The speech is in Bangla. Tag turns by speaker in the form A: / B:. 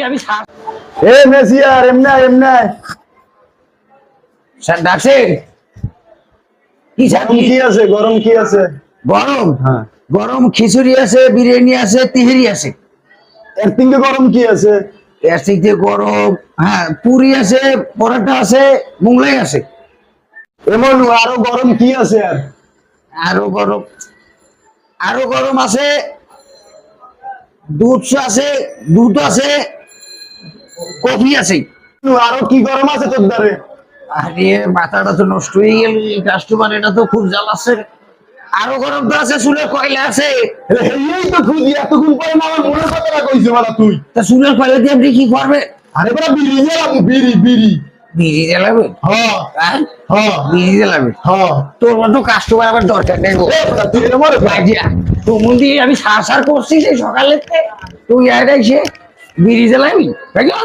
A: আমি
B: এ মেসিয়ার এমনা এমনা
A: ডাকছে কি
B: গরম কি আছে গরম কি আছে?
A: গরম
B: হ্যাঁ,
A: গরম খিচুড়ি আছে, বিরিয়ানি আছে, তিহেরি আছে।
B: এর থেকে গরম কি আছে?
A: এর থেকে গরম, হ্যাঁ, পুরি আছে, পরোটা আছে, মোগলাই আছে।
B: এমন আরো গরম কি আছে? আর
A: আরো গরম, আরো গরম আছে, দুধ আছে, দুধ আছে, কফি আছে।
B: আরো কি গরম আছে তোর দ্বারে?
A: আরে মাথাটা তো নষ্ট হয়ে গেল, কাস্টমার এটা তো খুব জ্বালাচ্ছে। আরো গরম তো আছে, চুলের কয়লা আছে।
B: এই তো খুঁজি এতক্ষণ পরে না আমার মনের কথাটা কইছে মারা তুই।
A: তা চুলের কয়লা দিয়ে আপনি কি করবেন?
B: আরে বড় বিড়ি জ্বালাবো বিড়ি বিড়ি।
A: বিড়ি জ্বালাবেন?
B: হ্যাঁ
A: হ্যাঁ,
B: হ্যাঁ
A: বিড়ি জ্বালাবেন?
B: হ্যাঁ।
A: তোর মতো কাস্টমার আমার দরকার নেই গো।
B: তুই আমার
A: ভাইজিয়া, তোমন দিয়ে আমি সার সার করছি সেই সকালে, তুই আর এসে বিড়ি জ্বালাবি? তাই না?